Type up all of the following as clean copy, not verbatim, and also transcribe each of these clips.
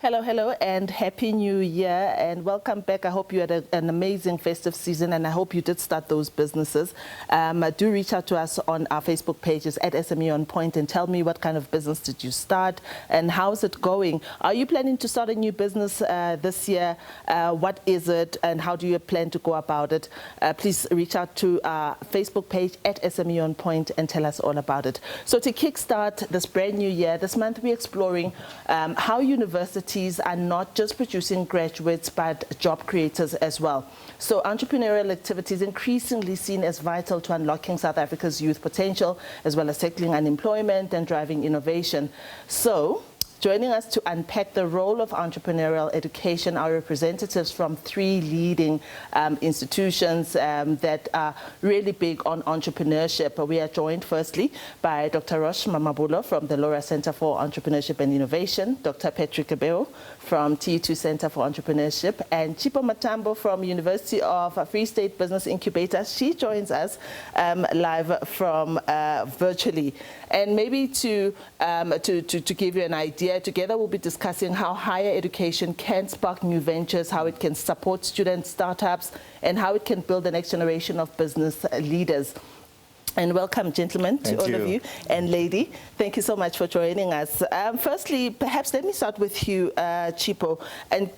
Hello, hello, and Happy New Year, and welcome back. I hope you had an amazing festive season, and I hope you did start those businesses. Do reach out to us on our Facebook pages at SME On Point and tell me what kind of business did you start and how's it going. Are you planning to start a new business this year? What is it, and how do you plan to go about it? Please reach out to our Facebook page at SME On Point and tell us all about it. So to kickstart this brand new year, this month we're exploring how universities are not just producing graduates but job creators as well. So entrepreneurial activities increasingly seen as vital to unlocking South Africa's youth potential, as well as tackling unemployment and driving innovation. So joining us to unpack the role of entrepreneurial education are representatives from three leading institutions that are really big on entrepreneurship. We are joined firstly by Dr. Rosh Mamabulo from the Laura Center for Entrepreneurship and Innovation, Dr. Patrick Abeo from TU2 Center for Entrepreneurship, and Chipo Matambo from University of Free State Business Incubator. She joins us live from virtually. And maybe to give you an idea, together we'll be discussing how higher education can spark new ventures, how it can support student startups, and how it can build the next generation of business leaders. And welcome, gentlemen, to all of you. And lady, thank you so much for joining us. Firstly, perhaps let me start with you, Chipo, and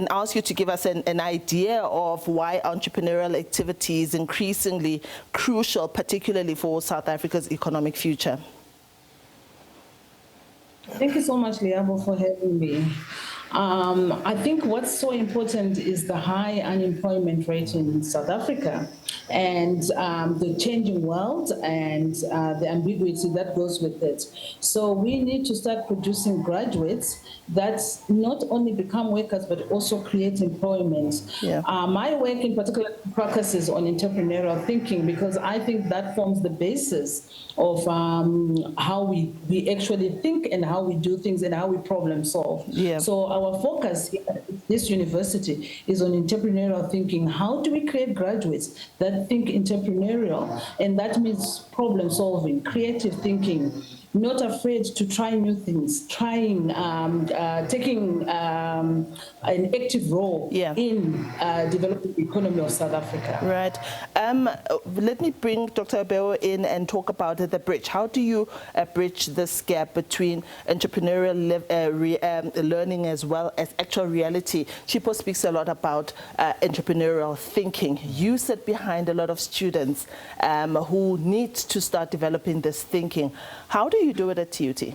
ask you to give us an idea of why entrepreneurial activity is increasingly crucial, particularly for South Africa's economic future. Thank you so much, Liabo, for having me. I think what's so important is the high unemployment rate in South Africa and the changing world and the ambiguity that goes with it. So we need to start producing graduates that not only become workers but also create employment. Yeah. My work in particular focuses on entrepreneurial thinking because I think that forms the basis of how we actually think and how we do things and how we problem solve. Yeah. So our focus here at this university is on entrepreneurial thinking. How do we create graduates that think entrepreneurial? And that means problem solving, creative thinking, not afraid to try new things, taking an active role in developing the economy of South Africa. Right. Let me bring Dr. Abeo in and talk about the bridge. How do you bridge this gap between entrepreneurial learning as well as actual reality? Chipo speaks a lot about entrepreneurial thinking. You sit behind a lot of students who need to start developing this thinking. How do you do it at TUT?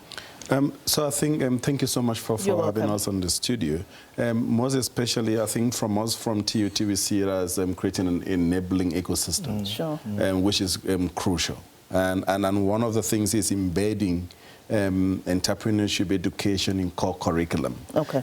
So I think, thank you so much for having us on the studio. Most especially, I think from us from TUT, we see it as creating an enabling ecosystem, which is crucial. And one of the things is embedding entrepreneurship education in core curriculum. Okay.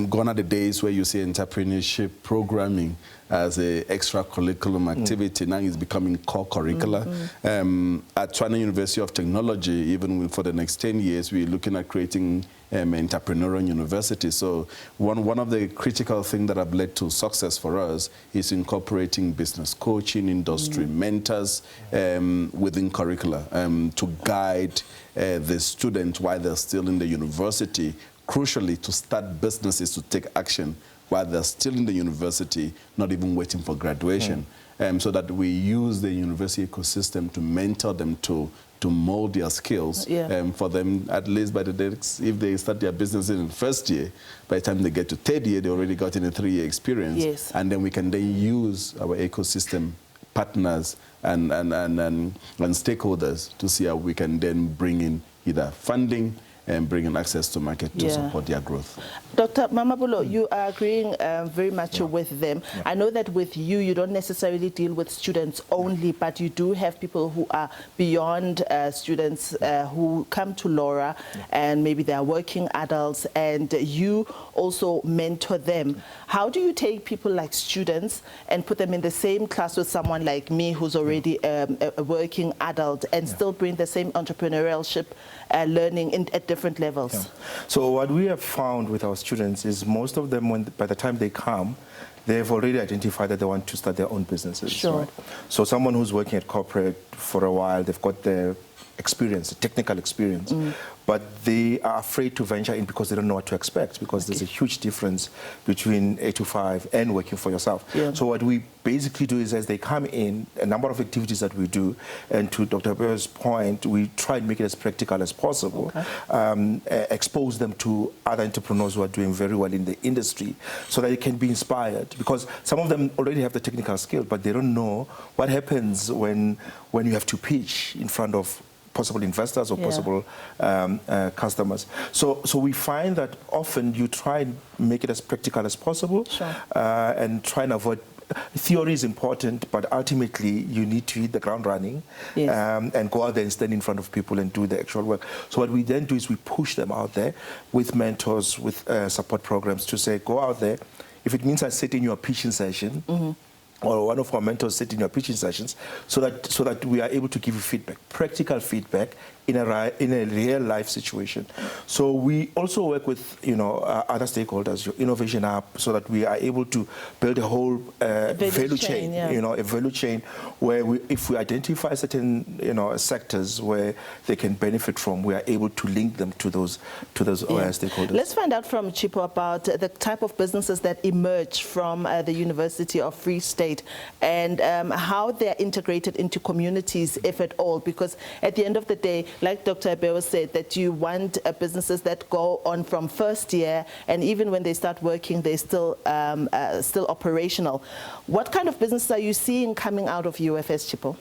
Gone are the days where you see entrepreneurship programming as an extra curriculum activity. Now it's becoming core curricula. At China University of Technology, even for the next 10 years, we're looking at creating entrepreneurial university. So one of the critical things that have led to success for us is incorporating business coaching, industry mentors within curricula to guide the student while they're still in the university, crucially to start businesses to take action while they're still in the university, not even waiting for graduation. So that we use the university ecosystem to mentor them to mold their skills for them, at least by the days, if they start their business in the first year, by the time they get to third year, they already got in a 3-year experience. Yes. And then we can then use our ecosystem partners and stakeholders to see how we can then bring in either funding and bring in access to market to support their growth. Dr. Mamabulo, you are agreeing very much with them. I know that with you, you don't necessarily deal with students only, but you do have people who are beyond students who come to Laura, and maybe they are working adults, and you also mentor them. How do you take people like students and put them in the same class with someone like me who's already a working adult and still bring the same entrepreneurship learning at different levels? So what we have found with our students is most of them, by the time they come, they've already identified that they want to start their own businesses. Sure. Right? So someone who's working at corporate for a while, they've got their experience, technical experience, but they are afraid to venture in because they don't know what to expect, because there's a huge difference between 8 to 5 and working for yourself. Yeah. So what we basically do is, as they come in, a number of activities that we do, and to Dr. Bear's point, we try and make it as practical as possible, expose them to other entrepreneurs who are doing very well in the industry so that they can be inspired, because some of them already have the technical skill, but they don't know what happens when you have to pitch in front of possible investors or possible customers. So we find that often you try and make it as practical as possible, and try and avoid. Theory is important, but ultimately you need to hit the ground running, and go out there and stand in front of people and do the actual work. So what we then do is we push them out there with mentors, with support programs, to say, go out there. If it means I sit in your pitching session, or one of our mentors sit in your pitching sessions, so that we are able to give you feedback, practical feedback in a real life situation. So we also work with other stakeholders, your innovation hub, so that we are able to build a whole value chain, a value chain where if we identify certain sectors where they can benefit from, we are able to link them to those stakeholders. Let's find out from Chipo about the type of businesses that emerge from the University of Free State, and how they're integrated into communities, if at all, because at the end of the day, like Dr. Abewa said, that you want businesses that go on from first year, and even when they start working, they're still operational. What kind of businesses are you seeing coming out of UFS, Chipo?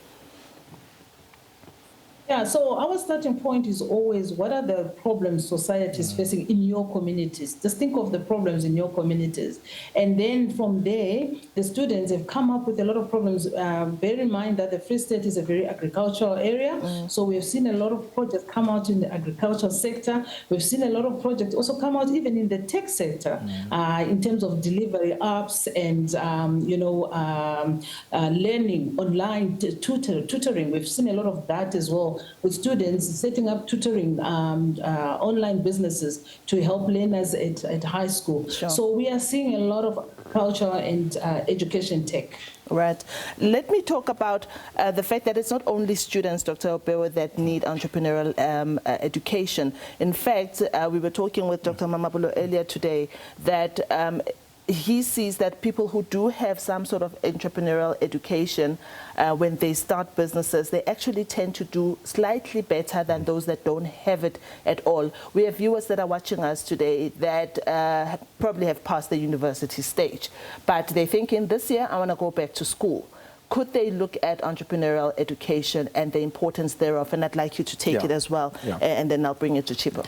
Yeah, so our starting point is always, what are the problems society is facing in your communities? Just think of the problems in your communities. And then from there, the students have come up with a lot of problems. Bear in mind that the Free State is a very agricultural area. So we've seen a lot of projects come out in the agricultural sector. We've seen a lot of projects also come out even in the tech sector, in terms of delivery apps and, learning, online tutoring. We've seen a lot of that as well, with students setting up tutoring online businesses to help learners at high school. So we are seeing a lot of culture and education tech. Right. Let me talk about the fact that it's not only students, Dr. Obewa, that need entrepreneurial education. In fact, we were talking with Dr. Mamabulo earlier today that he sees that people who do have some sort of entrepreneurial education, when they start businesses, they actually tend to do slightly better than those that don't have it at all. We have viewers that are watching us today that probably have passed the university stage, but they're thinking, this year I want to go back to school. Could they look at entrepreneurial education and the importance thereof? And I'd like you to take it as well, and then I'll bring it to Chipo.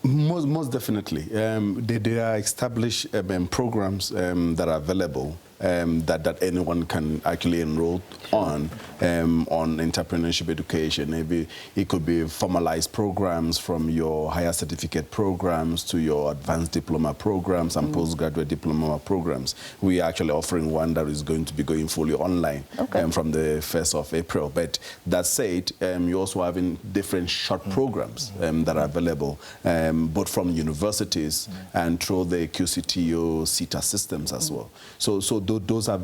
Most definitely. There are established programs that are available that anyone can actually enroll on entrepreneurship education. Maybe it could be formalized programs from your higher certificate programs to your advanced diploma programs and postgraduate diploma programs. We are actually offering one that is going to be going fully online from the 1st of April. But that said, you're also having different short programs that are available, both from universities and through the QCTO CETA systems as well. So those are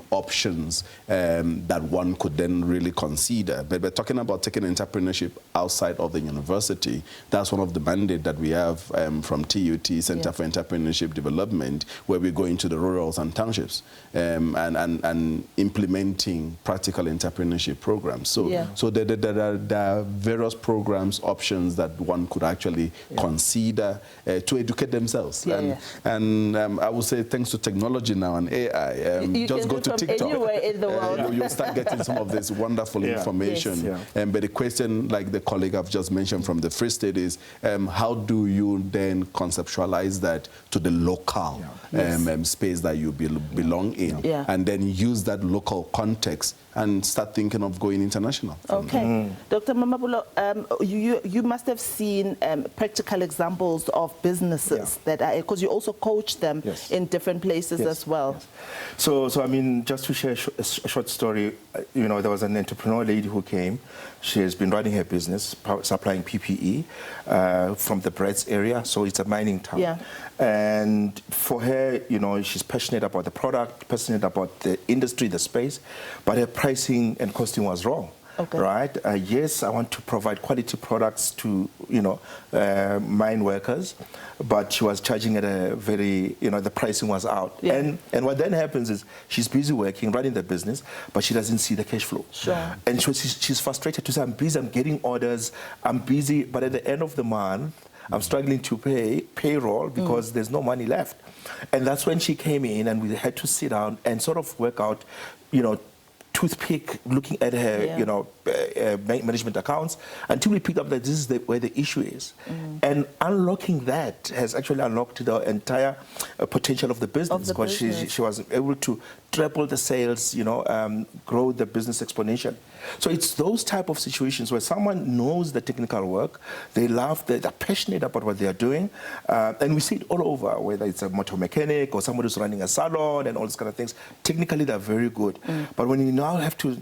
options that one could then really consider. But talking about taking entrepreneurship outside of the university, that's one of the mandates that we have from TUT, Center for Entrepreneurship Development, where we go into the rurals and townships and implementing practical entrepreneurship programs. So there are various programs, options that one could actually consider to educate themselves. And I would say, thanks to technology now and AI, just go to TikTok. Anywhere in the world. You'll start getting some of this wonderful information. But the question, like the colleague I've just mentioned from the Free State, is how do you then conceptualize that to the local space that you belong in, and then use that local context and start thinking of going international. Dr. Mamabulo, you must have seen practical examples of businesses that are, because you also coach them in different places as well. So I mean, just to share a short story, there was an entrepreneur lady who came. She has been running her business, supplying PPE from the Bretts area, so it's a mining town. And for her, she's passionate about the product, passionate about the industry, the space, but her pricing and costing was wrong. right? Yes, I want to provide quality products to, mine workers, but she was charging at a very, the pricing was out. Yeah. And what then happens is she's busy working, running the business, but she doesn't see the cash flow. Sure. And so she's frustrated to say, I'm busy, I'm getting orders, I'm busy, but at the end of the month, I'm struggling to pay payroll because there's no money left. And that's when she came in and we had to sit down and sort of work out, toothpick, looking at her, management accounts, until we picked up that this is where the issue is. And unlocking that has actually unlocked the entire potential of the business, because she was able to triple the sales, grow the business exponentially. So it's those type of situations where someone knows the technical work, they love, they're passionate about what they're doing, and we see it all over, whether it's a motor mechanic or somebody who's running a salon and all these kind of things. Technically, they're very good. But when you now have to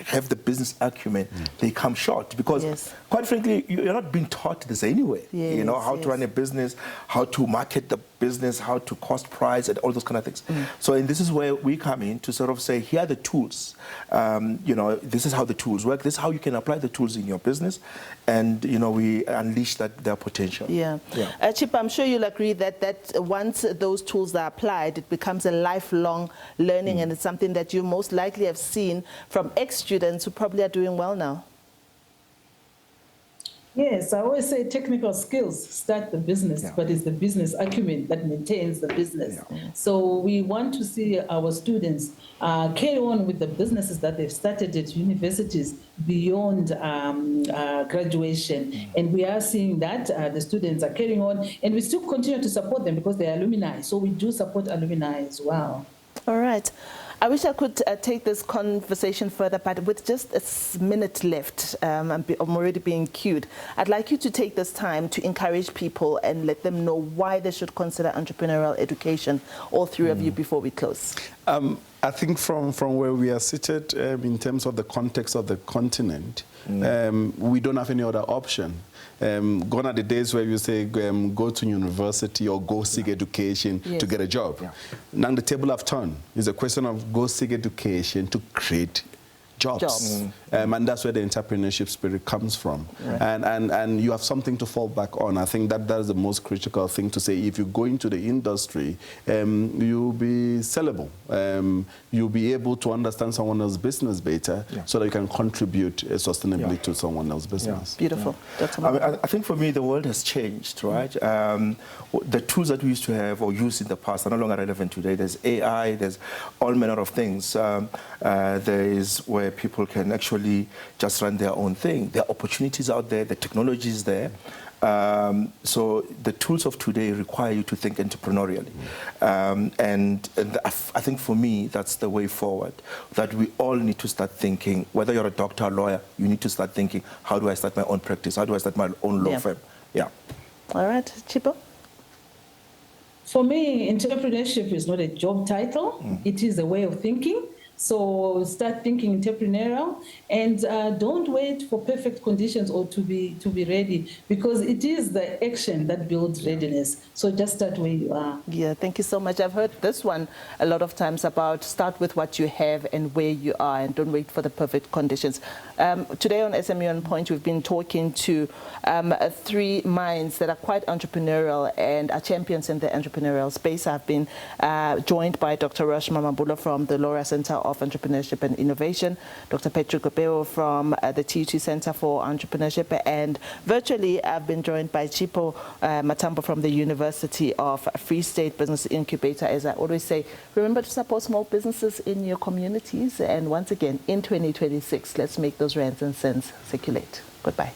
have the business acumen, they come short, because quite frankly, you're not being taught this anyway. How to run a business, how to market the business, how to cost price, and all those kind of things. So, and this is where we come in to sort of say, here are the tools. This is how the tools work. This is how you can apply the tools in your business, and we unleash their potential. Chip, I'm sure you'll agree that once those tools are applied, it becomes a lifelong learning, and it's something that you most likely have seen from ex-students who probably are doing well now. Yes, I always say technical skills start the business, but it's the business acumen that maintains the business. So we want to see our students carry on with the businesses that they've started at universities beyond graduation. And we are seeing that the students are carrying on, and we still continue to support them because they're alumni. So we do support alumni as well. All right. I wish I could take this conversation further, but with just a minute left, I'm already being queued. I'd like you to take this time to encourage people and let them know why they should consider entrepreneurial education, all three of you, before we close. I think from where we are seated, in terms of the context of the continent, we don't have any other option. Gone are the days where you say go to university or go seek education to get a job. Now the table have turned. It's a question of go seek education to create jobs. And that's where the entrepreneurship spirit comes from. And you have something to fall back on. I think that is the most critical thing to say. If you go into the industry, you'll be sellable. You'll be able to understand someone else's business better so that you can contribute sustainably to someone else's business. Beautiful. I think for me, the world has changed, right? The tools that we used to have or used in the past are no longer relevant today. There's AI, there's all manner of things. There is where people can actually just run their own thing. There are opportunities out there, the technology is there. So the tools of today require you to think entrepreneurially. And I think for me, that's the way forward, that we all need to start thinking, whether you're a doctor or lawyer, you need to start thinking, how do I start my own practice? How do I start my own law firm? All right, Chipo? For me, entrepreneurship is not a job title. It is a way of thinking. So start thinking entrepreneurial, and don't wait for perfect conditions or to be ready, because it is the action that builds readiness. So just start where you are. Yeah, thank you so much. I've heard this one a lot of times about start with what you have and where you are, and don't wait for the perfect conditions. Today on SME On Point, we've been talking to three minds that are quite entrepreneurial and are champions in the entrepreneurial space. I've been joined by Dr. Rush Mamabula from the Laura Center of Entrepreneurship and Innovation, Dr. Petru Kopeo from the TUT Center for Entrepreneurship, and virtually I've been joined by Chipo Matambo from the University of Free State Business Incubator. As I always say, remember to support small businesses in your communities, and once again, in 2026, let's make those rands and cents circulate. Goodbye.